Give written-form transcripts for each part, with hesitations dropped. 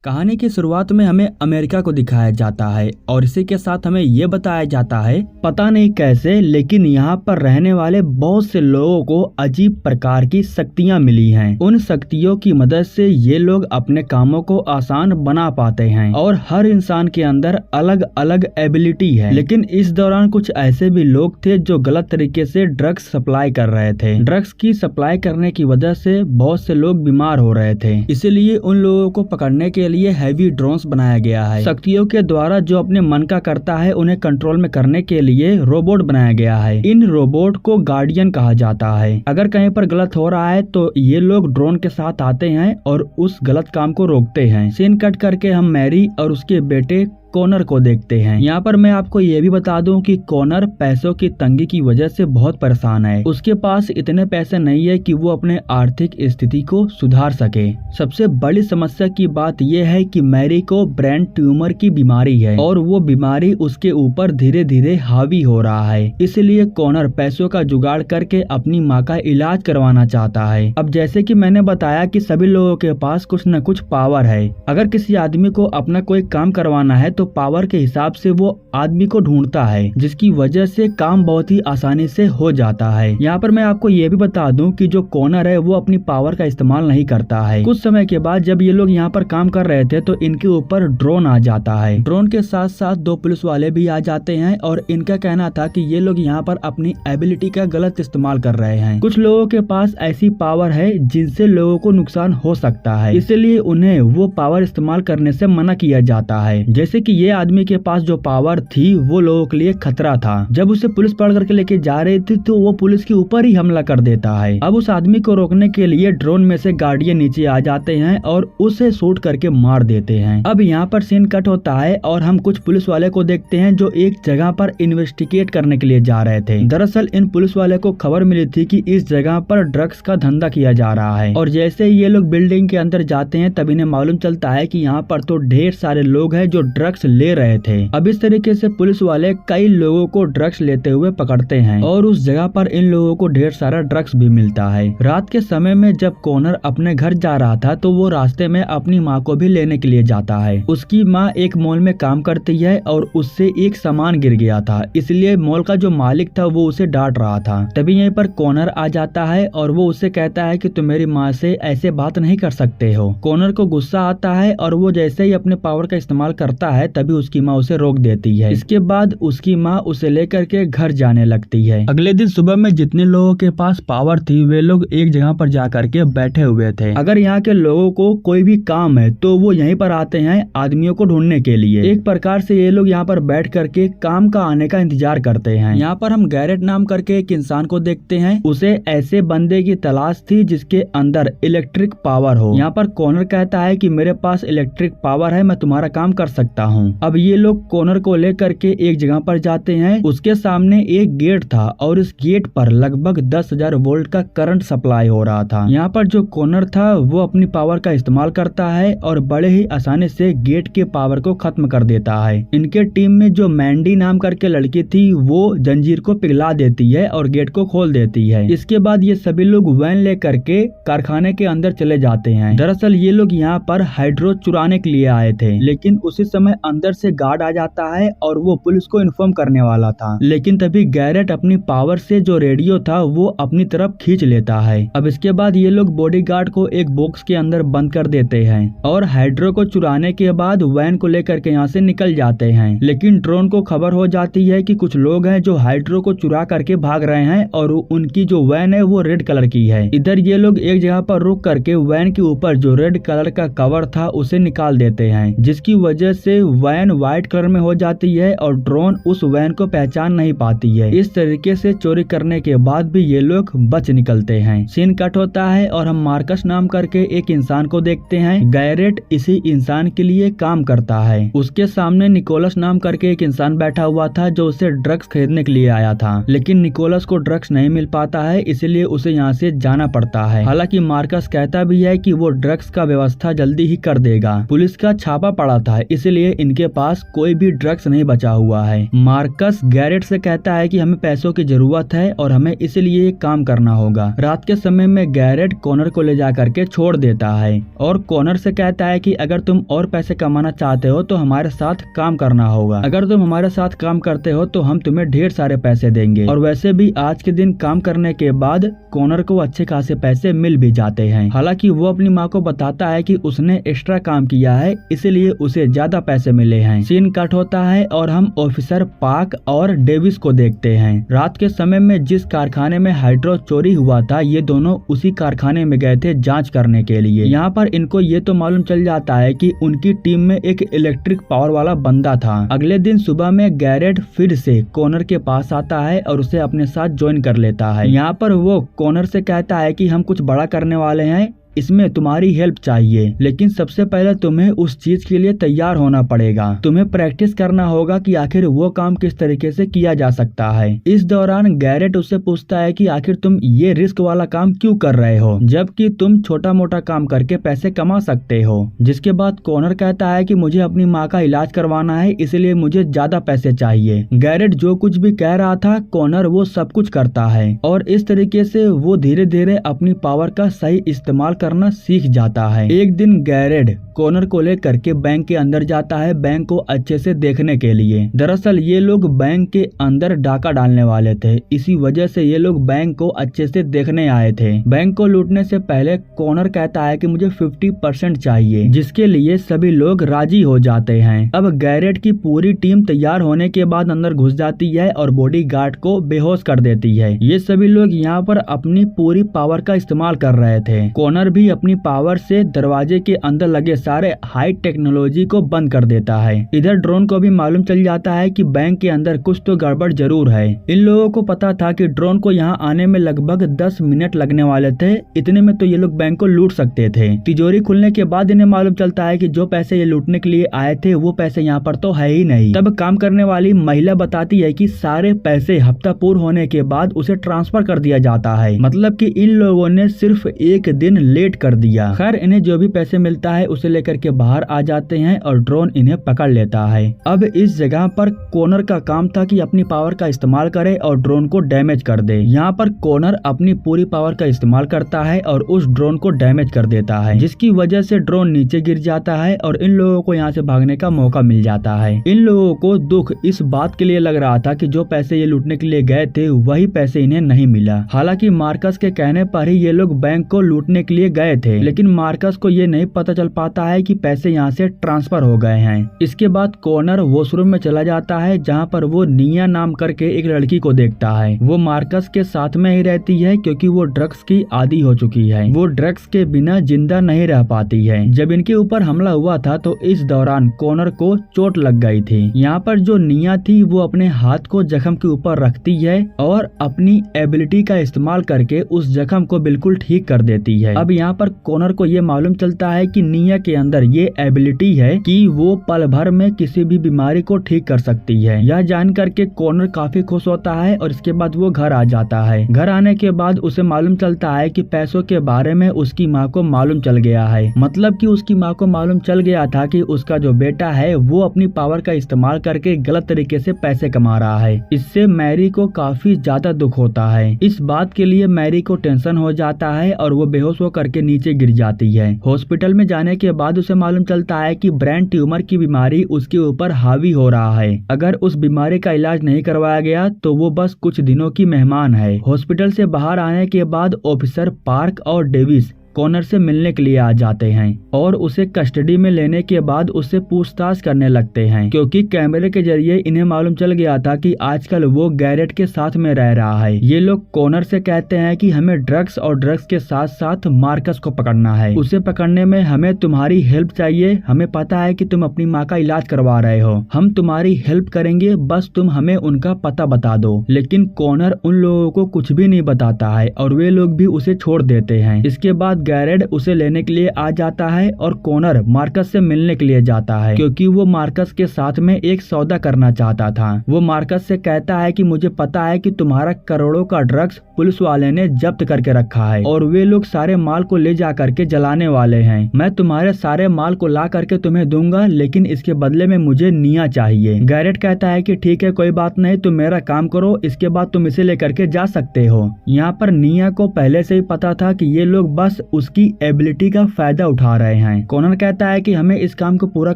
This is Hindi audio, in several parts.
कहानी की शुरुआत में हमें अमेरिका को दिखाया जाता है और इसी के साथ हमें ये बताया जाता है पता नहीं कैसे लेकिन यहाँ पर रहने वाले बहुत से लोगों को अजीब प्रकार की शक्तियाँ मिली हैं। उन शक्तियों की मदद से ये लोग अपने कामों को आसान बना पाते हैं और हर इंसान के अंदर अलग अलग एबिलिटी है। लेकिन इस दौरान कुछ ऐसे भी लोग थे जो गलत तरीके से ड्रग्स सप्लाई कर रहे थे। ड्रग्स की सप्लाई करने की वजह से बहुत से लोग बीमार हो रहे थे, इसीलिए उन लोगों को पकड़ने के लिए हैवी ड्रोन्स बनाया गया है। शक्तियों के द्वारा जो अपने मन का करता है उन्हें कंट्रोल में करने के लिए रोबोट बनाया गया है। इन रोबोट को गार्डियन कहा जाता है। अगर कहीं पर गलत हो रहा है तो ये लोग ड्रोन के साथ आते हैं और उस गलत काम को रोकते हैं। सीन कट करके हम मैरी और उसके बेटे कॉनर को देखते हैं। यहाँ पर मैं आपको ये भी बता दूं कि कॉनर पैसों की तंगी की वजह से बहुत परेशान है। उसके पास इतने पैसे नहीं है कि वो अपने आर्थिक स्थिति को सुधार सके। सबसे बड़ी समस्या की बात यह है कि मैरी को ब्रेन ट्यूमर की बीमारी है और वो बीमारी उसके ऊपर धीरे धीरे हावी हो रहा है। इसलिए कॉनर पैसों का जुगाड़ करके अपनी माँ का इलाज करवाना चाहता है। अब जैसे कि मैंने बताया कि सभी लोगों के पास कुछ न कुछ पावर है। अगर किसी आदमी को अपना कोई काम करवाना है तो पावर के हिसाब से वो आदमी को ढूंढता है, जिसकी वजह से काम बहुत ही आसानी से हो जाता है। यहाँ पर मैं आपको ये भी बता दूं कि जो कॉनर है वो अपनी पावर का इस्तेमाल नहीं करता है। कुछ समय के बाद जब ये लोग यहाँ पर काम कर रहे थे तो इनके ऊपर ड्रोन आ जाता है। ड्रोन के साथ साथ दो पुलिस वाले भी आ जाते हैं और इनका कहना था कि ये लोग यहाँ पर अपनी एबिलिटी का गलत इस्तेमाल कर रहे हैं। कुछ लोगों के पास ऐसी पावर है जिनसे लोगों को नुकसान हो सकता है, इसलिए उन्हें वो पावर इस्तेमाल करने से मना किया जाता है। जैसे कि ये आदमी के पास जो पावर थी वो लोगों के लिए खतरा था। जब उसे पुलिस पकड़ करके लेके जा रही थी तो वो पुलिस के ऊपर ही हमला कर देता है। अब उस आदमी को रोकने के लिए ड्रोन में से गार्डियन नीचे आ जाते हैं और उसे शूट करके मार देते हैं। अब यहाँ पर सीन कट होता है और हम कुछ पुलिस वाले को देखते हैं जो एक जगह पर इन्वेस्टिगेट करने के लिए जा रहे थे। दरअसल इन पुलिस वाले को खबर मिली थी कि इस जगह पर ड्रग्स का धंधा किया जा रहा है और जैसे ही ये लोग बिल्डिंग के अंदर जाते हैं तब इन्हें मालूम चलता है कि यहाँ पर तो ढेर सारे लोग हैं जो ड्रग्स ले रहे थे। अब इस तरीके से पुलिस वाले कई लोगों को ड्रग्स लेते हुए पकड़ते हैं और उस जगह पर इन लोगों को ढेर सारा ड्रग्स भी मिलता है। रात के समय में जब कॉनर अपने घर जा रहा था तो वो रास्ते में अपनी माँ को भी लेने के लिए जाता है। उसकी माँ एक मॉल में काम करती है और उससे एक सामान गिर गया था, इसलिए मॉल का जो मालिक था वो उसे डांट रहा था। तभी यहीं पर कॉनर आ जाता है और वो उससे कहता है कि तुम मेरी माँ से ऐसे बात नहीं कर सकते हो। कॉनर को गुस्सा आता है और वो जैसे ही अपने पावर का इस्तेमाल करता है तभी उसकी माँ उसे रोक देती है। इसके बाद उसकी माँ उसे लेकर के घर जाने लगती है। अगले दिन सुबह में जितने लोगों के पास पावर थी वे लोग एक जगह पर जा करके बैठे हुए थे। अगर यहाँ के लोगों को कोई भी काम है तो वो यहीं पर आते हैं आदमियों को ढूंढने के लिए। एक प्रकार से ये लोग यहाँ पर बैठ करके काम का आने का इंतजार करते हैं। यहाँ पर हम गैरेट नाम करके एक इंसान को देखते हैं। उसे ऐसे बंदे की तलाश थी जिसके अंदर इलेक्ट्रिक पावर हो। यहाँ पर कॉनर कहता है कि मेरे पास इलेक्ट्रिक पावर है, मैं तुम्हारा काम कर सकता हूँ। अब ये लोग कॉनर को लेकर के एक जगह पर जाते हैं। उसके सामने एक गेट था और इस गेट पर लगभग 10,000 वोल्ट का करंट सप्लाई हो रहा था। यहाँ पर जो कॉनर था वो अपनी पावर का इस्तेमाल करता है और बड़े ही आसानी से गेट के पावर को खत्म कर देता है। इनके टीम में जो मैंडी नाम करके लड़की थी वो जंजीर को पिघला देती है और गेट को खोल देती है। इसके बाद ये सभी लोग वैन लेकर के कारखाने के अंदर चले जाते हैं। दरअसल ये लोग यहाँ पर हाइड्रो चुराने के लिए आए थे, लेकिन उसी समय अंदर से गार्ड आ जाता है और वो पुलिस को इन्फॉर्म करने वाला था। लेकिन तभी गैरेट अपनी पावर से जो रेडियो था वो अपनी तरफ खींच लेता है। अब इसके बाद ये लोग बॉडीगार्ड को एक बॉक्स के अंदर बंद कर देते हैं और हाइड्रो को चुराने के बाद वैन को लेकर के यहाँ से निकल जाते हैं। लेकिन ड्रोन को खबर हो जाती है कि कुछ लोग हैं जो हाइड्रो को चुरा करके भाग रहे हैं और उनकी जो वैन है वो रेड कलर की है। इधर ये लोग एक जगह पर रुक करके वैन के ऊपर जो रेड कलर का कवर था उसे निकाल देते हैं, जिसकी वजह से वैन व्हाइट कलर में हो जाती है और ड्रोन उस वैन को पहचान नहीं पाती है। इस तरीके से चोरी करने के बाद भी ये लोग बच निकलते हैं। सीन कट होता है और हम मार्कस नाम करके एक इंसान को देखते हैं। गैरेट इसी इंसान के लिए काम करता है। उसके सामने निकोलस नाम करके एक इंसान बैठा हुआ था जो उसे ड्रग्स खरीदने के लिए आया था, लेकिन निकोलस को ड्रग्स नहीं मिल पाता है, इसलिए उसे यहाँ से जाना पड़ता है। हालांकि मार्कस कहता भी है कि वो ड्रग्स का व्यवस्था जल्दी ही कर देगा। पुलिस का छापा पड़ा था, इसलिए इनके पास कोई भी ड्रग्स नहीं बचा हुआ है। मार्कस गैरेट से कहता है कि हमें पैसों की जरूरत है और हमें इसलिए एक काम करना होगा। रात के समय में गैरेट कॉनर को ले जा करके छोड़ देता है और कॉनर से कहता है कि अगर तुम और पैसे कमाना चाहते हो तो हमारे साथ काम करना होगा। अगर तुम हमारे साथ काम करते हो तो हम तुम्हें ढेर सारे पैसे देंगे। और वैसे भी आज के दिन काम करने के बाद कॉनर को अच्छे खासे पैसे मिल भी जाते हैं। हालांकि वो अपनी माँ को बताता है कि उसने एक्स्ट्रा काम किया है, इसलिए उसे ज्यादा पैसे मिले हैं। सीन कट होता है और हम ऑफिसर पार्क और डेविस को देखते हैं। रात के समय में जिस कारखाने में हाइड्रो चोरी हुआ था, ये दोनों उसी कारखाने में गए थे जांच करने के लिए। यहाँ पर इनको ये तो मालूम चल जाता है कि उनकी टीम में एक इलेक्ट्रिक पावर वाला बंदा था। अगले दिन सुबह में गैरेट फिर से कॉनर के पास आता है और उसे अपने साथ ज्वाइन कर लेता है। यहाँ पर वो कॉनर से कहता है कि हम कुछ बड़ा करने वाले हैं, इसमें तुम्हारी हेल्प चाहिए, लेकिन सबसे पहले तुम्हें उस चीज के लिए तैयार होना पड़ेगा। तुम्हें प्रैक्टिस करना होगा कि आखिर वो काम किस तरीके से किया जा सकता है। इस दौरान गैरेट उससे पूछता है कि आखिर तुम ये रिस्क वाला काम क्यों कर रहे हो, जबकि तुम छोटा मोटा काम करके पैसे कमा सकते हो। जिसके बाद कॉनर कहता है कि मुझे अपनी माँ का इलाज करवाना है, इसलिए मुझे ज्यादा पैसे चाहिए। गैरेट जो कुछ भी कह रहा था, कॉनर वो सब कुछ करता है और इस तरीके से वो धीरे धीरे अपनी पावर का सही इस्तेमाल करना सीख जाता है। एक दिन गैरेट कॉनर को लेकर के बैंक के अंदर जाता है, बैंक को अच्छे से देखने के लिए। दरअसल ये लोग बैंक के अंदर डाका डालने वाले थे, इसी वजह से ये लोग बैंक को अच्छे से देखने आए थे। बैंक को लूटने से पहले कॉनर कहता है कि मुझे 50% चाहिए, जिसके लिए सभी लोग राजी हो जाते हैं। अब गैरेट की पूरी टीम तैयार होने के बाद अंदर घुस जाती है और बॉडीगार्ड को बेहोश कर देती है। ये सभी लोग यहाँ पर अपनी पूरी पावर का इस्तेमाल कर रहे थे। कॉनर भी अपनी पावर से दरवाजे के अंदर लगे सारे हाई टेक्नोलॉजी को बंद कर देता है। इधर ड्रोन को भी मालूम चल जाता है कि बैंक के अंदर कुछ तो गड़बड़ जरूर है। इन लोगों को पता था कि ड्रोन को यहाँ आने में लगभग 10 मिनट लगने वाले थे, इतने में तो ये लोग बैंक को लूट सकते थे। तिजोरी खुलने के बाद इन्हें मालूम चलता है कि जो पैसे ये लूटने के लिए आए थे वो पैसे यहाँ पर तो है ही नहीं। तब काम करने वाली महिला बताती है कि सारे पैसे हफ्ता पूर्ण होने के बाद उसे ट्रांसफर कर दिया जाता है, मतलब कि इन लोगों ने सिर्फ एक दिन लेट कर दिया। खैर इन्हें जो भी पैसे मिलता है उसे लेकर के बाहर आ जाते हैं और ड्रोन इन्हें पकड़ लेता है। अब इस जगह पर कॉनर का काम था कि अपनी पावर का इस्तेमाल करे और ड्रोन को डैमेज कर दे। यहाँ पर कॉनर अपनी पूरी पावर का इस्तेमाल करता है और उस ड्रोन को डैमेज कर देता है, जिसकी वजह से ड्रोन नीचे गिर जाता है और इन लोगों को यहाँ से भागने का मौका मिल जाता है। इन लोगों को दुख इस बात के लिए लग रहा था कि जो पैसे ये लूटने के लिए गए थे वही पैसे इन्हें नहीं मिला। हालांकि मार्कस के कहने पर ही ये लोग बैंक को लूटने के लिए गए थे, लेकिन मार्कस को ये नहीं पता चल पाता है कि पैसे यहाँ से ट्रांसफर हो गए हैं। इसके बाद कॉनर वॉशरूम में चला जाता है, जहाँ पर वो निया नाम करके एक लड़की को देखता है। वो मार्कस के साथ में ही रहती है क्योंकि वो ड्रग्स की आदी हो चुकी है। वो ड्रग्स के बिना जिंदा नहीं रह पाती है। जब इनके ऊपर हमला हुआ था तो इस दौरान कॉनर को चोट लग गई थी। यहाँ पर जो निया थी वो अपने हाथ को जख्म के ऊपर रखती है और अपनी एबिलिटी का इस्तेमाल करके उस जख्म को बिल्कुल ठीक कर देती है। अब यहाँ पर कॉनर को ये मालूम चलता है कि निया के अंदर ये एबिलिटी है कि वो पल भर में किसी भी बीमारी को ठीक कर सकती है। यह जान करके कॉनर काफी खुश होता है और इसके बाद वो घर आ जाता है। घर आने के बाद उसे मालूम चलता है कि पैसों के बारे में उसकी माँ को मालूम चल गया है, मतलब कि उसकी माँ को मालूम चल गया था कि उसका जो बेटा है वो अपनी पावर का इस्तेमाल करके गलत तरीके से पैसे कमा रहा है। इससे मैरी को काफी ज्यादा दुख होता है। इस बात के लिए मैरी को टेंशन हो जाता है और वो बेहोश होकर के नीचे गिर जाती है। हॉस्पिटल में जाने के बाद उसे मालूम चलता है कि ब्रेन ट्यूमर की बीमारी उसके ऊपर हावी हो रहा है। अगर उस बीमारी का इलाज नहीं करवाया गया तो वो बस कुछ दिनों की मेहमान है। हॉस्पिटल से बाहर आने के बाद ऑफिसर पार्क और डेविस कॉनर से मिलने के लिए आ जाते हैं और उसे कस्टडी में लेने के बाद उससे पूछताछ करने लगते हैं, क्योंकि कैमरे के जरिए इन्हें मालूम चल गया था कि आजकल वो गैरेट के साथ में रह रहा है। ये लोग कॉनर से कहते हैं कि हमें ड्रग्स और ड्रग्स के साथ साथ मार्कस को पकड़ना है। उसे पकड़ने में हमें तुम्हारी हेल्प चाहिए। हमें पता है कि तुम अपनी माँ का इलाज करवा रहे हो, हम तुम्हारी हेल्प करेंगे, बस तुम हमें उनका पता बता दो। लेकिन कॉनर उन लोगों को कुछ भी नहीं बताता है और वे लोग भी उसे छोड़ देते हैं। इसके बाद गैरेट उसे लेने के लिए आ जाता है और कॉनर मार्कस से मिलने के लिए जाता है, क्योंकि वो मार्कस के साथ में एक सौदा करना चाहता था। वो मार्कस से कहता है कि मुझे पता है कि तुम्हारा करोड़ों का ड्रग्स पुलिस वाले ने जब्त करके रखा है और वे लोग सारे माल को ले जा करके जलाने वाले हैं। मैं तुम्हारे सारे माल को ला करके तुम्हें दूंगा, लेकिन इसके बदले में मुझे निया चाहिए। गैरेट कहता है कि ठीक है, कोई बात नहीं, तुम मेरा काम करो, इसके बाद तुम इसे लेकर के जा सकते हो। यहाँ पर निया को पहले से ही पता था कि ये लोग बस उसकी एबिलिटी का फायदा उठा रहे हैं। कॉनर कहता है कि हमें इस काम को पूरा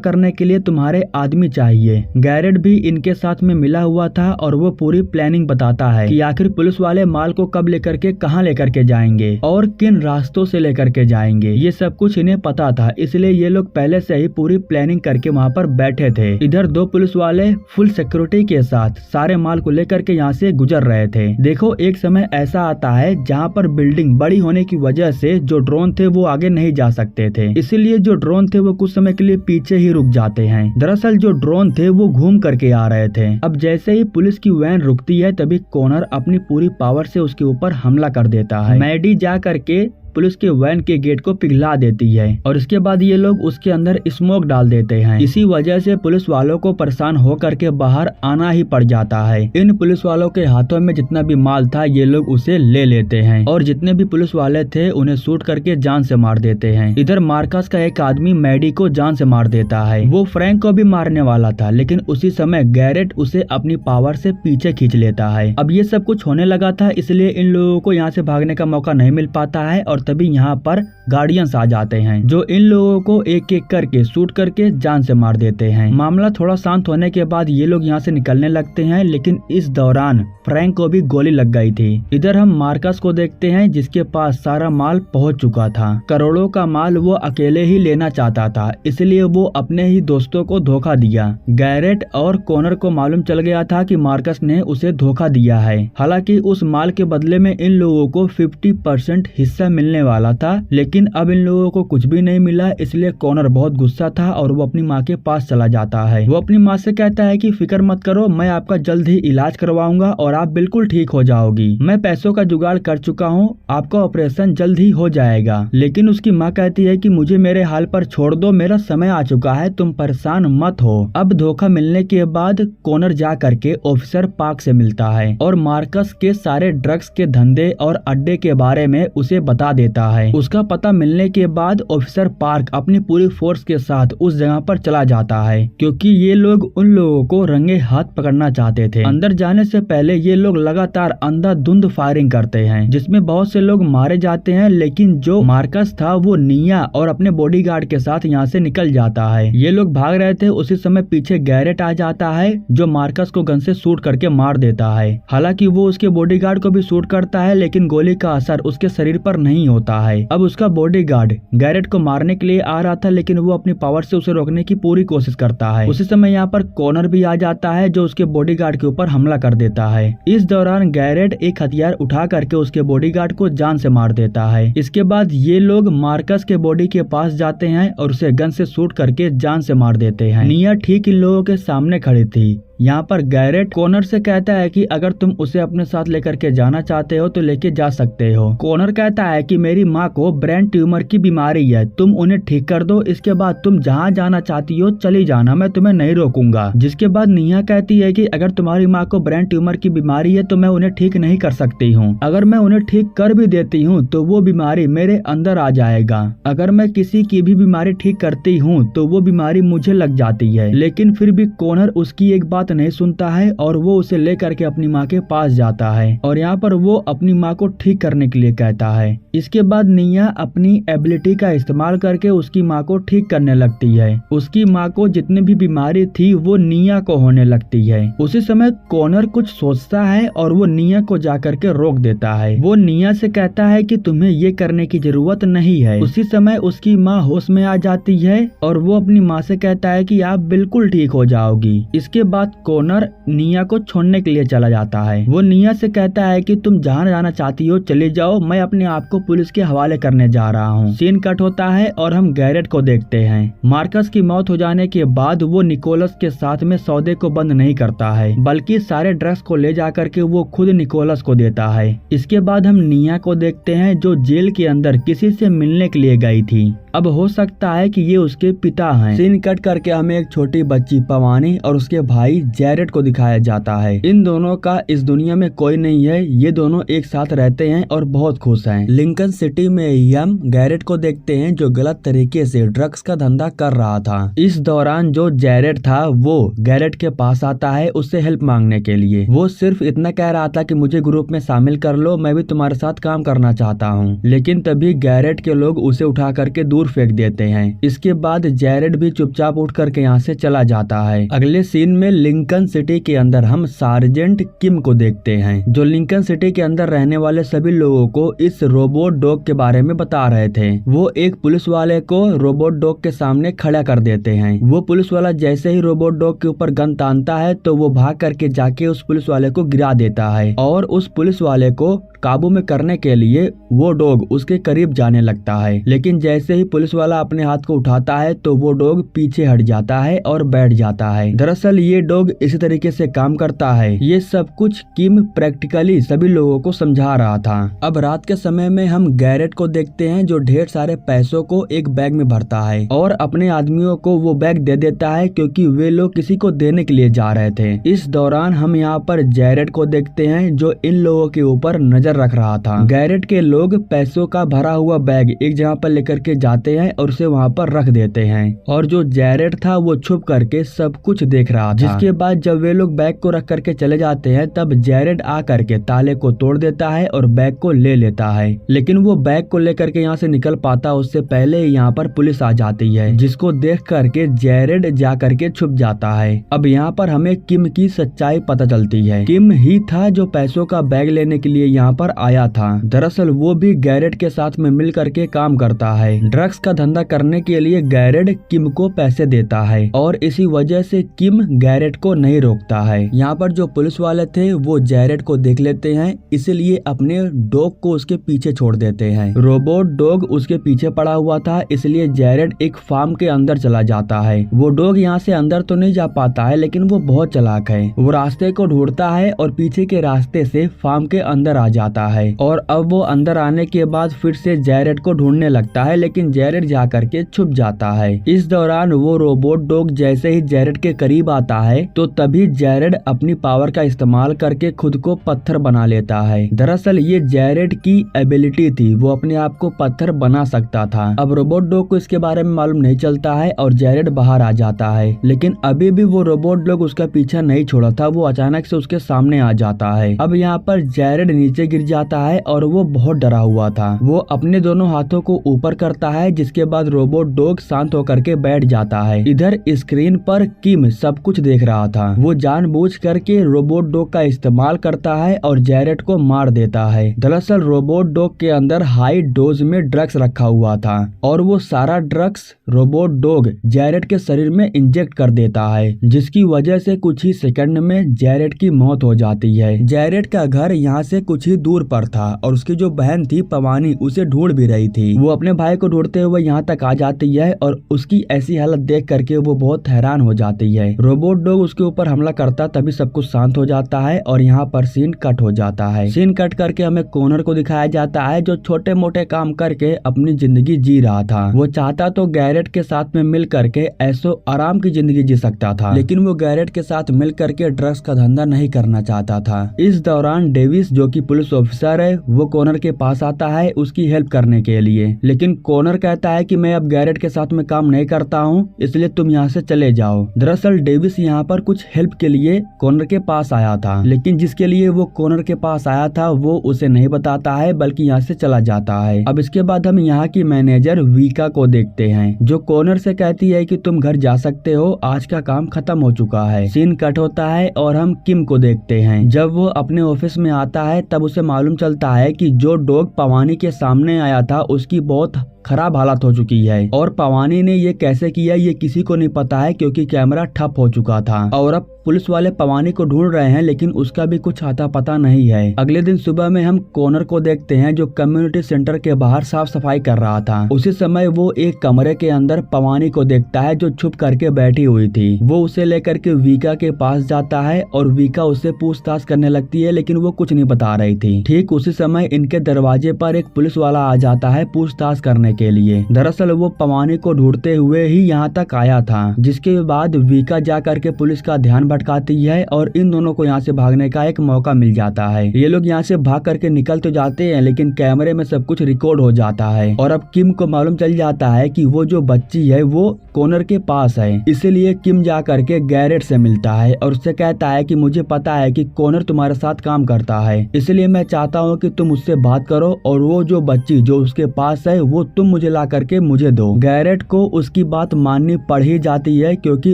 करने के लिए तुम्हारे आदमी चाहिए। गैरेट भी इनके साथ में मिला हुआ था और वो पूरी प्लानिंग बताता है कि आखिर पुलिस वाले माल को कब लेकर के कहाँ लेकर के जाएंगे और किन रास्तों से लेकर के जाएंगे। ये सब कुछ इन्हें पता था, इसलिए ये लोग पहले से ही पूरी प्लानिंग करके वहाँ पर बैठे थे। इधर दो पुलिस वाले फुल सिक्योरिटी के साथ सारे माल को लेकर के यहाँ से गुजर रहे थे। देखो, एक समय ऐसा आता है जहाँ पर बिल्डिंग बड़ी होने की वजह से जो ड्रोन थे वो आगे नहीं जा सकते थे, इसीलिए जो ड्रोन थे वो कुछ समय के लिए पीछे ही रुक जाते हैं। दरअसल जो ड्रोन थे वो घूम करके आ रहे थे। अब जैसे ही पुलिस की वैन रुकती है तभी कॉनर अपनी पूरी पावर से उसके ऊपर हमला कर देता है। मैडी जा करके पुलिस के वैन के गेट को पिघला देती है और इसके बाद ये लोग उसके अंदर स्मोक डाल देते हैं। इसी वजह से पुलिस वालों को परेशान होकर के बाहर आना ही पड़ जाता है। इन पुलिस वालों के हाथों में जितना भी माल था ये लोग उसे ले लेते हैं और जितने भी पुलिस वाले थे उन्हें शूट करके जान से मार देते हैं। इधर मार्कस का एक आदमी मैडी को जान से मार देता है। वो फ्रैंक को भी मारने वाला था, लेकिन उसी समय गैरेट उसे अपनी पावर से पीछे खींच लेता है। अब ये सब कुछ होने लगा था, इसलिए इन लोगों को यहाँ से भागने का मौका नहीं मिल पाता है और तभी यहाँ पर गार्डियंस आ जाते हैं जो इन लोगों को एक एक करके शूट करके जान से मार देते हैं। मामला थोड़ा शांत होने के बाद ये लोग यहाँ से निकलने लगते हैं, लेकिन इस दौरान फ्रैंक को भी गोली लग गई थी। इधर हम मार्कस को देखते हैं जिसके पास सारा माल पहुँच चुका था। करोड़ों का माल वो अकेले ही लेना चाहता था, इसलिए वो अपने ही दोस्तों को धोखा दिया। गैरेट और कॉनर को मालूम चल गया था कि मार्कस ने उसे धोखा दिया है। हालांकि उस माल के बदले में इन लोगों को 50% हिस्सा मिलने वाला था, लेकिन अब इन लोगों को कुछ भी नहीं मिला, इसलिए कॉनर बहुत गुस्सा था और वो अपनी माँ के पास चला जाता है। वो अपनी माँ से कहता है कि फिक्र मत करो, मैं आपका जल्द ही इलाज करवाऊंगा और आप बिल्कुल ठीक हो जाओगी। मैं पैसों का जुगाड़ कर चुका हूँ, आपका ऑपरेशन जल्द ही हो जाएगा। लेकिन उसकी माँ कहती है कि मुझे मेरे हाल पर छोड़ दो, मेरा समय आ चुका है, तुम परेशान मत हो। अब धोखा मिलने के बाद कॉनर जा करके ऑफिसर पार्क से मिलता है और मार्कस के सारे ड्रग्स के धंधे और अड्डे के बारे में उसे बता देता है। उसका पता मिलने के बाद ऑफिसर पार्क अपनी पूरी फोर्स के साथ उस जगह पर चला जाता है, क्योंकि ये लोग उन लोगों को रंगे हाथ पकड़ना चाहते थे। अंदर जाने से पहले ये लोग लगातार अंधाधुंध फायरिंग करते हैं, जिसमें बहुत से लोग मारे जाते हैं, लेकिन जो मार्कस था वो निया और अपने बॉडीगार्ड के साथ यहाँ से निकल जाता है। ये लोग भाग रहे थे, उसी समय पीछे गैरेट आ जाता है जो मार्कस को गन से शूट करके मार देता है। हालांकि वो उसके बॉडीगार्ड को भी शूट करता है, लेकिन गोली का असर उसके शरीर पर नहीं होता है। अब उसका बॉडीगार्ड गैरेट को मारने के लिए आ रहा था, लेकिन वो अपनी पावर से उसे रोकने की पूरी कोशिश करता है। उसी समय यहाँ पर कॉनर भी आ जाता है जो उसके बॉडीगार्ड के ऊपर हमला कर देता है। इस दौरान गैरेट एक हथियार उठा करके उसके बॉडीगार्ड को जान से मार देता है। इसके बाद ये लोग मार्कस के बॉडी के पास जाते हैं और उसे गन से शूट करके जान से मार देते हैं। निया ठीक इन लोगों के सामने खड़ी थी। यहाँ पर गैरेट कॉनर से कहता है कि अगर तुम उसे अपने साथ लेकर के जाना चाहते हो तो लेके जा सकते हो। कॉनर कहता है कि मेरी माँ को ब्रेन ट्यूमर की बीमारी है, तुम उन्हें ठीक कर दो, इसके बाद तुम जहाँ जाना चाहती हो चली जाना, मैं तुम्हें नहीं रोकूंगा। जिसके बाद निया कहती है कि अगर तुम्हारी माँ को ब्रेन ट्यूमर की बीमारी है तो मैं उन्हें ठीक नहीं कर सकती हूँ। अगर मैं उन्हें ठीक कर भी देती हूँ तो वो बीमारी मेरे अंदर आ जाएगा। अगर मैं किसी की भी बीमारी ठीक करती हूँ तो वो बीमारी मुझे लग जाती है। लेकिन फिर भी कॉनर उसकी एक बात नहीं सुनता है और वो उसे लेकर के अपनी माँ के पास जाता है और यहाँ पर वो अपनी माँ को ठीक करने के लिए कहता है। इसके बाद निया अपनी एबिलिटी का इस्तेमाल करके उसकी माँ को ठीक करने लगती है। उसकी माँ को जितनी भी बीमारी थी वो निया को होने लगती है। उसी समय कॉनर कुछ सोचता है और वो निया को जाकर के रोक देता है। वो निया से कहता है कि तुम्हें ये करने की जरूरत नहीं है। उसी समय उसकी माँ होश में आ जाती है और वो अपनी माँ से कहता है कि आप बिल्कुल ठीक हो जाओगी। इसके बाद कॉनर निया को छोड़ने के लिए चला जाता है। वो निया से कहता है कि तुम जहाँ जाना चाहती हो चले जाओ, मैं अपने आप को पुलिस के हवाले करने जा रहा हूँ। सीन कट होता है और हम गैरेट को देखते हैं। मार्कस की मौत हो जाने के बाद वो निकोलस के साथ में सौदे को बंद नहीं करता है, बल्कि सारे ड्रग्स को ले जाकर के वो खुद निकोलस को देता है। इसके बाद हम निया को देखते हैं जो जेल के अंदर किसी से मिलने के लिए गई थी। अब हो सकता है कि ये उसके पिता हैं। सीन कट करके हमें एक छोटी बच्ची पवानी और उसके भाई जैरेड को दिखाया जाता है। इन दोनों का इस दुनिया में कोई नहीं है, ये दोनों एक साथ रहते हैं और बहुत खुश हैं। लिंकन सिटी में हम गैरेट को देखते हैं जो गलत तरीके से ड्रग्स का धंधा कर रहा था। इस दौरान जो जैरेड था वो गैरेट के पास आता है उससे हेल्प मांगने के लिए। वो सिर्फ इतना कह रहा था कि मुझे ग्रुप में शामिल कर लो, मैं भी तुम्हारे साथ काम करना चाहता हूँ। लेकिन तभी गैरेट के लोग उसे उठा करके दूर फेंक देते हैं। इसके बाद जैरेड भी चुपचाप उठ करके यहाँ से चला जाता है। अगले सीन में लिंकन सिटी के अंदर हम सार्जेंट किम को देखते हैं जो लिंकन सिटी के अंदर रहने वाले सभी लोगों को इस रोबोट डॉग के बारे में बता रहे थे। वो एक पुलिस वाले को रोबोट डॉग के सामने खड़ा कर देते हैं। वो पुलिस वाला जैसे ही रोबोट डॉग के ऊपर गन तानता है तो वो भाग करके जाके उस पुलिस वाले को गिरा देता है और उस पुलिस वाले को काबू में करने के लिए वो डॉग उसके करीब जाने लगता है। लेकिन जैसे ही पुलिस वाला अपने हाथ को उठाता है तो वो डॉग पीछे हट जाता है और बैठ जाता है। दरअसल ये डॉग इसी तरीके से काम करता है। ये सब कुछ किम प्रैक्टिकली सभी लोगों को समझा रहा था। अब रात के समय में हम गैरेट को देखते हैं जो ढेर सारे पैसों को एक बैग में भरता है और अपने आदमियों को वो बैग दे देता है क्योंकि वे लोग किसी को देने के लिए जा रहे थे। इस दौरान हम यहाँ पर जैरेड को देखते हैं जो इन लोगों के ऊपर नजर रख रहा था। गैरेट के लोग पैसों का भरा हुआ बैग एक जगह पर लेकर के जाते हैं और उसे वहाँ पर रख देते हैं और जो जैरेड था वो छुप करके सब कुछ देख रहा था। जिसके बाद जब वे लोग बैग को रख करके चले जाते हैं तब जैरेड आ करके ताले को तोड़ देता है और बैग को ले लेता है। लेकिन वो बैग को लेकर के यहाँ से निकल पाता उससे पहले यहाँ पर पुलिस आ जाती है जिसको देख करके जैरेड जा करके छुप जाता है। अब यहाँ पर हमें किम की सच्चाई पता चलती है। किम ही था जो पैसों का बैग लेने के लिए यहाँ पर आया था। दरअसल वो भी गैरेट के साथ में मिल करके काम करता है। ड्रग्स का धंधा करने के लिए गैरेट किम को पैसे देता है और इसी वजह से किम गैरेट को नहीं रोकता है। यहाँ पर जो पुलिस वाले थे वो जैरेड को देख लेते हैं, इसलिए अपने डॉग को उसके पीछे छोड़ देते हैं। रोबोट डॉग उसके पीछे पड़ा हुआ था, इसलिए जैरेड एक फार्म के अंदर चला जाता है। वो डॉग यहाँ से अंदर तो नहीं जा पाता है लेकिन वो बहुत चालाक है। वो रास्ते को ढूंढता है और पीछे के रास्ते से फार्म के अंदर आ जाता है और अब वो अंदर आने के बाद फिर से जैरेड को ढूंढने लगता है लेकिन जैरेड जा करके छुप जाता है। इस दौरान वो रोबोट डॉग जैसे ही जैरेड के करीब आता है तो तभी जैरेड अपनी पावर का इस्तेमाल करके खुद को पत्थर बना लेता है। दरअसल ये जैरेड की एबिलिटी थी, वो अपने आप को पत्थर बना सकता था। अब रोबोट डॉग को इसके बारे में मालूम नहीं चलता है और जैरेड बाहर आ जाता है, लेकिन अभी भी वो रोबोट डॉग उसका पीछा नहीं छोड़ा था। वो अचानक से उसके सामने आ जाता है। अब यहाँ पर जैरेड नीचे गिर जाता है और वो बहुत डरा हुआ था। वो अपने दोनों हाथों को ऊपर करता है जिसके बाद रोबोट डॉग शांत होकर के बैठ जाता है। इधर स्क्रीन पर किम सब कुछ देख रहा था। वो जानबूझ करके रोबोट डॉग का इस्तेमाल करता है और जैरेड को मार देता है। दरअसल रोबोट डॉग के अंदर हाई डोज में ड्रग्स रखा हुआ था और वो सारा ड्रग्स रोबोट डॉग जैरेड के शरीर में इंजेक्ट कर देता है जिसकी वजह से कुछ ही सेकंड में जैरेड की मौत हो जाती है। जैरेड का घर यहाँ से कुछ ही दूर पर था और उसकी जो बहन थी पवानी उसे ढूंढ भी रही थी। वो अपने भाई को ढूंढते हुए यहाँ तक आ जाती है और उसकी ऐसी हालत देख करके वो बहुत हैरान हो जाती है। रोबोट डॉग उसके ऊपर हमला करता तभी सब कुछ शांत हो जाता है और यहाँ पर सीन कट हो जाता है। सीन कट करके हमें कॉनर को दिखाया जाता है जो छोटे मोटे काम करके अपनी जिंदगी जी रहा था। वो चाहता तो गैरेट के साथ में मिल करके ऐसो आराम की जिंदगी जी सकता था, लेकिन वो गैरेट के साथ मिल करके ड्रग्स का धंधा नहीं करना चाहता था। इस दौरान डेविस जो कि पुलिस ऑफिसर है वो कॉनर के पास आता है उसकी हेल्प करने के लिए, लेकिन कॉनर कहता है कि मैं अब गैरेट के साथ में काम नहीं करता हूँ, इसलिए तुम यहाँ से चले जाओ। दरअसल डेविस यहाँ पर कुछ हेल्प के लिए कॉनर के पास आया था, लेकिन जिसके लिए वो कॉनर के पास आया था वो उसे नहीं बताता है बल्कि यहाँ से चला जाता है। अब इसके बाद हम यहाँ की मैनेजर वीका को देखते हैं जो कॉनर से कहती है कि तुम घर जा सकते हो, आज का काम खत्म हो चुका है। सीन कट होता है और हम किम को देखते हैं। जब वो अपने ऑफिस में आता है तब उसे मालूम चलता है कि जो डॉग पवानी के सामने आया था उसकी बहुत खराब हालत हो चुकी है और पवानी ने ये कैसे किया ये किसी को नहीं पता है क्योंकि कैमरा ठप हो चुका था और अब पुलिस वाले पवानी को ढूंढ रहे हैं लेकिन उसका भी कुछ आता पता नहीं है। अगले दिन सुबह में हम कॉनर को देखते हैं जो कम्युनिटी सेंटर के बाहर साफ सफाई कर रहा था। उसी समय वो एक कमरे के अंदर पवानी को देखता है जो छुप करके बैठी हुई थी। वो उसे लेकर के वीका के पास जाता है और वीका उससे पूछताछ करने लगती है लेकिन वो कुछ नहीं बता रही थी। ठीक उसी समय इनके दरवाजे पर एक पुलिस वाला आ जाता है पूछताछ करने के लिए। दरअसल वो पवानी को ढूंढते हुए ही यहाँ तक आया था, जिसके बाद वीका जा करके पुलिस का ध्यान भटकाती है और इन दोनों को यहाँ से भागने का एक मौका मिल जाता है। ये लोग यहाँ से भाग करके निकल तो जाते हैं लेकिन कैमरे में सब कुछ रिकॉर्ड हो जाता है और अब किम को मालूम चल जाता है कि वो जो बच्ची है वो कॉनर के पास है। इसीलिए किम जा करके गैरेट से मिलता है और उससे कहता है कि मुझे पता है कि कॉनर तुम्हारे साथ काम करता है, इसलिए मैं चाहता हूँ कि तुम उससे बात करो और वो जो बच्ची जो उसके पास है वो तुम मुझे ला करके मुझे दो। गैरेट को उसकी बात माननी पड़ ही जाती है क्योंकि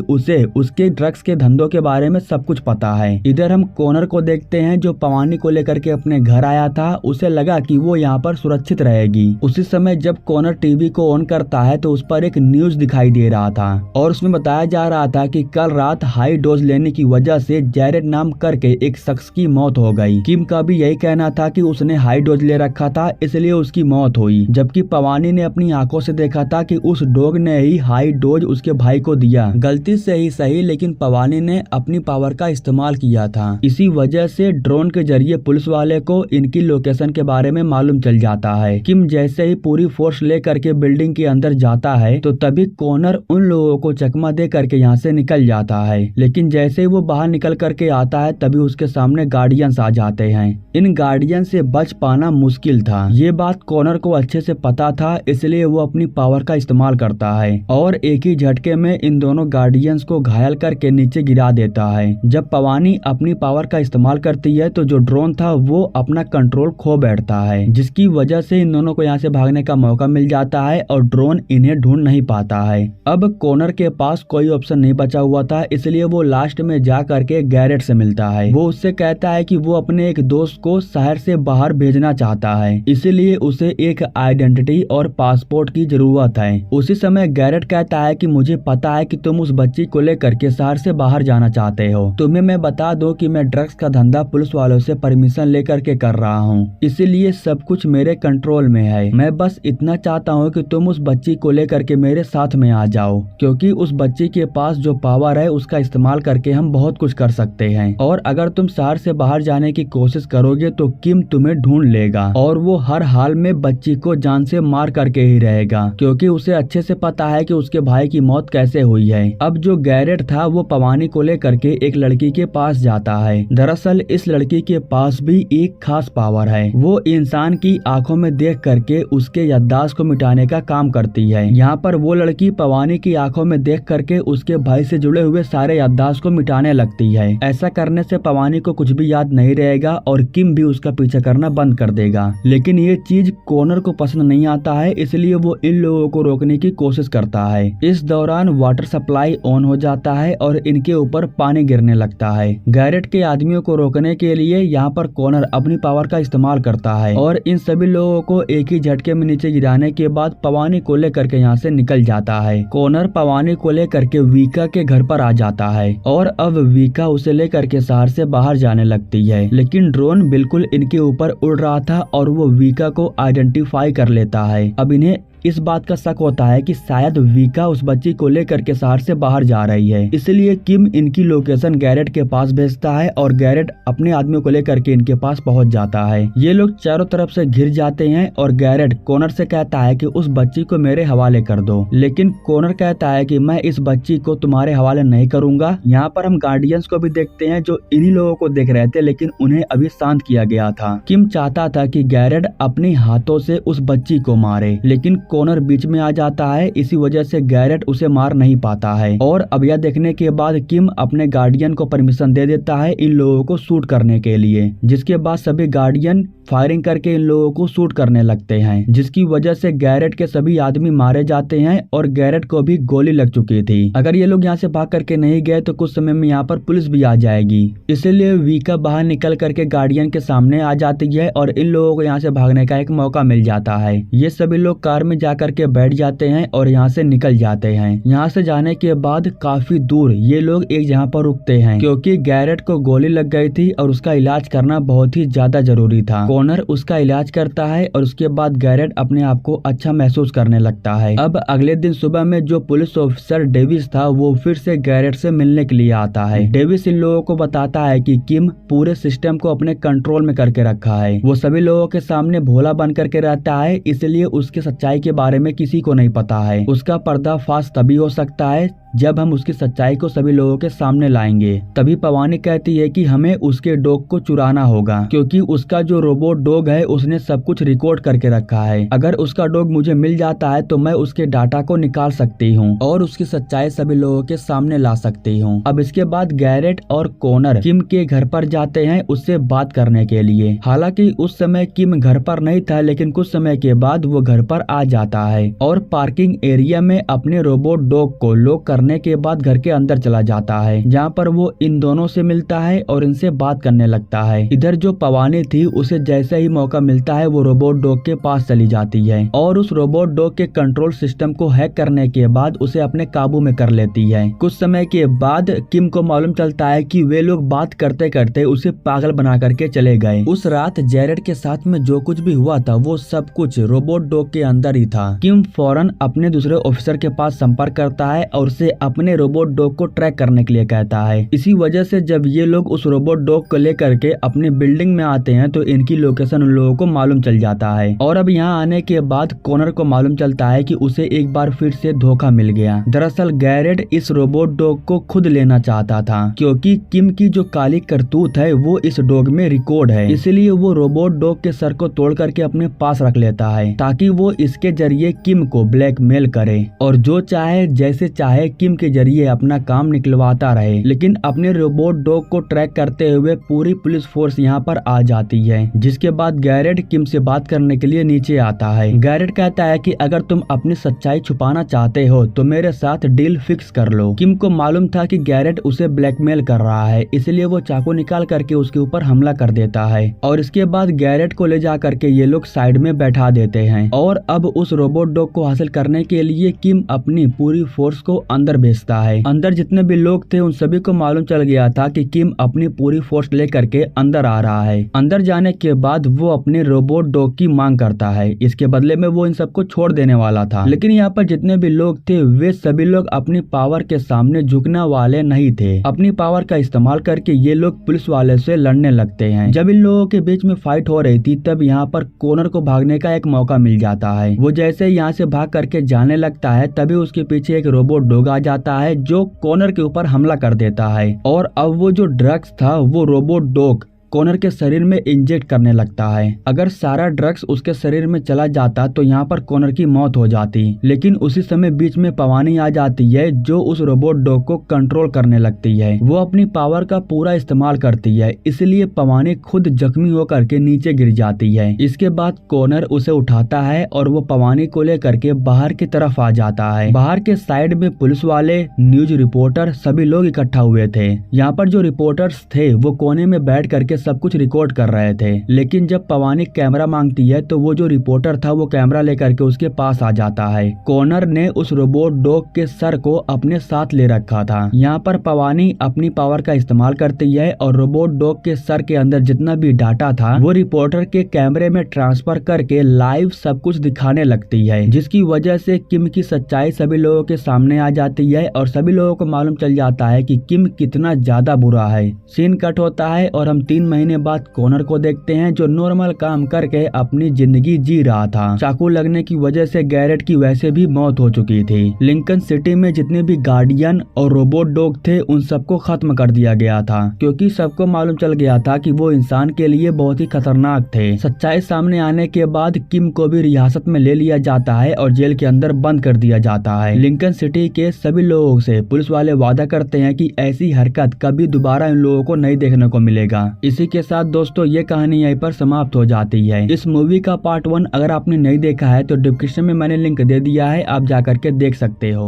उसे उसके ड्रग्स के धंधों के बारे में सब कुछ पता है। इधर हम कॉनर को देखते हैं जो पवानी को लेकर के अपने घर आया था। उसे लगा कि वो यहाँ पर सुरक्षित रहेगी। उसी समय जब कॉनर टीवी को ऑन करता है तो उस पर एक न्यूज दिखाई दे रहा था और उसमें बताया जा रहा था कि कल रात हाई डोज लेने की वजह से जैरेड नाम करके एक शख्स की मौत हो गई। किम का भी यही कहना था कि उसने हाई डोज ले रखा था इसलिए उसकी मौत हुई, जबकि पवानी ने अपनी आंखों से देखा था कि उस डॉग ने ही हाई डोज उसके भाई को दिया। गलती से ही सही लेकिन पवानी ने अपनी पावर का इस्तेमाल किया था। इसी वजह से ड्रोन के जरिए पुलिस वाले को इनकी लोकेशन के बारे में मालूम चल जाता है। किम जैसे ही पूरी फोर्स लेकर के बिल्डिंग के अंदर जाता है तो तभी कॉनर उन लोगों को चकमा दे करके यहाँ से निकल जाता है, लेकिन जैसे ही वो बाहर निकल करके आता है तभी उसके सामने गार्डियंस आ जाते हैं। इन गार्डियन से बच पाना मुश्किल था। ये बात कॉनर को अच्छे से पता था, इसलिए वो अपनी पावर का इस्तेमाल करता है और एक ही झटके में इन दोनों गार्डियंस को घायल करके नीचे गिरा देता है। जब पवानी अपनी पावर का इस्तेमाल करती है तो जो ड्रोन था वो अपना कंट्रोल खो बैठता है, जिसकी वजह से इन दोनों को यहाँ से भागने का मौका मिल जाता है और ड्रोन इन्हें ढूंढ नहीं पाता है। अब कॉनर के पास कोई ऑप्शन नहीं बचा हुआ था, इसलिए वो लास्ट में जा करके गैरेट से मिलता है। वो उससे कहता है कि वो अपने एक दोस्त को शहर से बाहर भेजना चाहता है, इसीलिए उसे एक आइडेंटिटी और पासपोर्ट की जरूरत है। उसी समय गैरेट कहता है कि मुझे पता है कि तुम उस बच्ची को लेकर के शहर से बाहर जाना चाहते हो। तुम्हें मैं बता दूं कि मैं ड्रग्स का धंधा पुलिस वालों से परमिशन लेकर के कर रहा हूँ, इसीलिए सब कुछ मेरे कंट्रोल में है। मैं बस इतना चाहता हूँ कि तुम उस बच्ची को लेकर के मेरे साथ में आ जाओ, क्योंकि उस बच्ची के पास जो पावर है उसका इस्तेमाल करके हम बहुत कुछ कर सकते हैं और अगर तुम शहर से बाहर जाने की कोशिश करोगे तो किम तुम्हें ढूंढ लेगा और वो हर हाल में बच्ची को जान से मार करके ही रहेगा, क्योंकि उसे अच्छे से पता है कि उसके भाई की मौत कैसे हुई है। अब जो गैरेट था वो पवानी को लेकर के एक लड़की के पास जाता है। दरअसल इस लड़की के पास भी एक खास पावर है। वो इंसान की आंखों में देख करके उसके याददाश्त को मिटाने का काम करती है। यहाँ पर वो लड़की पवानी की आंखों में देख करके उसके भाई से जुड़े हुए सारे याददाश्त को मिटाने लगती है। ऐसा करने से पवानी को कुछ भी याद नहीं रहेगा और किम भी उसका पीछा करना बंद कर देगा। लेकिन ये चीज कॉनर को पसंद नहीं आता है, इसलिए वो इन लोगों को रोकने की कोशिश करता है। इस दौरान वाटर सप्लाई ऑन हो जाता है और इनके ऊपर पानी गिरने लगता है। गैरेट के आदमियों को रोकने के लिए यहाँ पर कॉनर अपनी पावर का इस्तेमाल करता है और इन सभी लोगों को एक ही झटके में नीचे गिराने के बाद पवानी को लेकर के यहाँ से निकल जाता है। कॉनर पवानी को लेकर के वीका के घर पर आ जाता है और अब वीका उसे लेकर के शहर से बाहर जाने लगती है, लेकिन ड्रोन बिल्कुल इनके ऊपर उड़ रहा था और वो वीका को आइडेंटिफाई कर लेता है। अब इन्हें इस बात का शक होता है कि शायद वीका उस बच्ची को लेकर के शहर से बाहर जा रही है, इसलिए किम इनकी लोकेशन गैरेट के पास भेजता है और गैरेट अपने आदमियों को लेकर के इनके पास पहुंच जाता है। ये लोग चारों तरफ से घिर जाते हैं और गैरेट कॉनर से कहता है कि उस बच्ची को मेरे हवाले कर दो, लेकिन कॉनर कहता है कि मैं इस बच्ची को तुम्हारे हवाले नहीं करूंगा। यहाँ पर हम गार्डियंस को भी देखते हैं जो इन्हीं लोगों को देख रहे थे, लेकिन उन्हें अभी शांत किया गया था। किम चाहता था कि गैरेट अपने हाथों से उस बच्ची को मारे, लेकिन कॉनर बीच में आ जाता है, इसी वजह से गैरेट उसे मार नहीं पाता है। और अब यह देखने के बाद किम अपने गार्डियन को परमिशन दे देता है इन लोगों को शूट करने के लिए, जिसके बाद सभी गार्डियन फायरिंग करके इन लोगों को शूट करने लगते हैं, जिसकी वजह से गैरेट के सभी आदमी मारे जाते हैं और गैरेट को भी गोली लग चुकी थी। अगर ये लोग यहाँ से भाग करके नहीं गए तो कुछ समय में यहाँ पर पुलिस भी आ जाएगी। इसीलिए वीका बाहर निकल करके गार्डियन के सामने आ जाती है और इन लोगों को यहाँ से भागने का एक मौका मिल जाता है। ये सभी लोग कार में जा करके बैठ जाते हैं और यहाँ से निकल जाते हैं। यहाँ से जाने के बाद काफी दूर ये लोग एक जगह पर रुकते हैं, क्योंकि गैरेट को गोली लग गई थी और उसका इलाज करना बहुत ही ज्यादा जरूरी था। कॉनर उसका इलाज करता है और उसके बाद गैरेट अपने आप को अच्छा महसूस करने लगता है। अब अगले दिन सुबह में जो पुलिस ऑफिसर डेविस था वो फिर से गैरेट से मिलने के लिए आता है। डेविस इन लोगों को बताता है कि किम पूरे सिस्टम को अपने कंट्रोल में करके रखा है। वो सभी लोगों के सामने भोला बन करके रहता है, इसलिए उसकी सच्चाई के बारे में किसी को नहीं पता है। उसका पर्दाफाश तभी हो सकता है जब हम उसकी सच्चाई को सभी लोगों के सामने लाएंगे। तभी पवानी कहती है कि हमें उसके डॉग को चुराना होगा, क्योंकि उसका जो रोबोट डॉग है उसने सब कुछ रिकॉर्ड करके रखा है। अगर उसका डॉग मुझे मिल जाता है तो मैं उसके डाटा को निकाल सकती हूँ और उसकी सच्चाई सभी लोगों के सामने ला सकती हूँ। अब इसके बाद गैरेट और कॉनर किम के घर पर जाते हैं उससे बात करने के लिए। हालांकि उस समय किम घर पर नहीं था, लेकिन कुछ समय के बाद वो घर पर आ जाता है और पार्किंग एरिया में अपने रोबोट डॉग को लॉक करने के बाद घर के अंदर चला जाता है, जहाँ पर वो इन दोनों से मिलता है और इनसे बात करने लगता है। इधर जो पवानी थी उसे जैसे ही मौका मिलता है वो रोबोट डॉग के पास चली जाती है और उस रोबोट डॉग के कंट्रोल सिस्टम को हैक करने के बाद उसे अपने काबू में कर लेती है। कुछ समय के बाद किम को मालूम चलता है कि वे लोग बात करते करते उसे पागल बना करके चले गए। उस रात जेरेड के साथ में जो कुछ भी हुआ था वो सब कुछ रोबोट डॉग के अंदर ही था। किम फौरन अपने दूसरे ऑफिसर के पास संपर्क करता है और उसे अपने रोबोट डॉग को ट्रैक करने के लिए कहता है। इसी वजह से जब ये लोग उस रोबोट डॉग को लेकर के अपनी बिल्डिंग में आते हैं तो इनकी लोकेशन उन लोगों को मालूम चल जाता है। और अब यहाँ आने के बाद कॉनर को मालूम चलता है कि उसे एक बार फिर से धोखा मिल गया। दरअसल गैरेट इस रोबोट डॉग को खुद लेना चाहता था, क्योंकि किम की जो काली करतूत है वो इस डॉग में रिकॉर्ड है। इसलिए वो रोबोट डॉग के सर को तोड़ करके अपने पास रख लेता है, ताकि वो इसके जरिए किम को ब्लैकमेल करे और जो चाहे जैसे चाहे किम के जरिए अपना काम निकलवाता रहे। लेकिन अपने रोबोट डॉग को ट्रैक करते हुए पूरी पुलिस फोर्स यहाँ पर आ जाती है, जिसके बाद गैरेट किम से बात करने के लिए नीचे आता है। गैरेट कहता है कि अगर तुम अपनी सच्चाई छुपाना चाहते हो तो मेरे साथ डील फिक्स कर लो। किम को मालूम था कि गैरेट उसे ब्लैकमेल कर रहा है, इसलिए वो चाकू निकाल करके उसके ऊपर हमला कर देता है और इसके बाद गैरेट को ले जा करके ये लोग साइड में बैठा देते हैं। और अब उस रोबोट डॉग को हासिल करने के लिए किम अपनी पूरी फोर्स को अंदर भेजता है। अंदर जितने भी लोग थे उन सभी को मालूम चल गया था कि किम अपनी पूरी फोर्स लेकर के अंदर आ रहा है। अंदर जाने के बाद वो अपने रोबोट डॉग की मांग करता है। इसके बदले में वो इन सबको छोड़ देने वाला था, लेकिन यहाँ पर जितने भी लोग थे वे सभी लोग अपनी पावर के सामने झुकने वाले नहीं थे। अपनी पावर का इस्तेमाल करके ये लोग पुलिस वाले से लड़ने लगते हैं। जब इन लोगों के बीच में फाइट हो रही थी तब यहाँ पर कॉनर को भागने का एक मौका मिल जाता है। वो जैसे यहाँ से भाग करके जाने लगता है तभी उसके पीछे एक रोबोट डॉग आ जाता है जो कॉनर के ऊपर हमला कर देता है और अब वो जो ड्रग्स था वो रोबोट डॉग कॉनर के शरीर में इंजेक्ट करने लगता है। अगर सारा ड्रग्स उसके शरीर में चला जाता तो यहाँ पर कॉनर की मौत हो जाती, लेकिन उसी समय बीच में पवानी आ जाती है जो उस रोबोट डॉग को कंट्रोल करने लगती है। वो अपनी पावर का पूरा इस्तेमाल करती है, इसलिए पवानी खुद जख्मी होकर के नीचे गिर जाती है। इसके बाद कॉनर उसे उठाता है और वो पवानी को लेकर के बाहर की तरफ आ जाता है। बाहर के साइड में पुलिस वाले, न्यूज रिपोर्टर सभी लोग इकट्ठा हुए थे। यहाँ पर जो रिपोर्टर्स थे वो कोने में बैठ करके सब कुछ रिकॉर्ड कर रहे थे, लेकिन जब पवानी कैमरा मांगती है तो वो जो रिपोर्टर था वो कैमरा लेकर के उसके पास आ जाता है। कॉनर ने उस रोबोट डॉग के सर को अपने साथ ले रखा था। यहाँ पर पवानी अपनी पावर का इस्तेमाल करती है और रोबोट डॉग के सर के अंदर जितना भी डाटा था वो रिपोर्टर के कैमरे में ट्रांसफर करके लाइव सब कुछ दिखाने लगती है, जिसकी वजह से किम की सच्चाई सभी लोगों के सामने आ जाती है और सभी लोगों को मालूम चल जाता है कि किम कितना ज्यादा बुरा है। सीन कट होता है और हम 3 महीने बाद कॉनर को देखते हैं जो नॉर्मल काम करके अपनी जिंदगी जी रहा था। चाकू लगने की वजह से गैरेट की वैसे भी मौत हो चुकी थी। लिंकन सिटी में जितने भी गार्डियन और रोबोट डॉग थे उन सबको खत्म कर दिया गया था, क्योंकि सबको मालूम चल गया था कि वो इंसान के लिए बहुत ही खतरनाक थे। सच्चाई सामने आने के बाद किम को भी रियासत में ले लिया जाता है और जेल के अंदर बंद कर दिया जाता है। लिंकन सिटी के सभी लोगों से पुलिस वाले वादा करते हैं कि ऐसी हरकत कभी दोबारा इन लोगों को नहीं देखने को मिलेगा। इसी इसी के साथ दोस्तों ये कहानी यहीं पर समाप्त हो जाती है। इस मूवी का पार्ट 1 अगर आपने नहीं देखा है तो डिस्क्रिप्शन में मैंने लिंक दे दिया है, आप जाकर के देख सकते हो।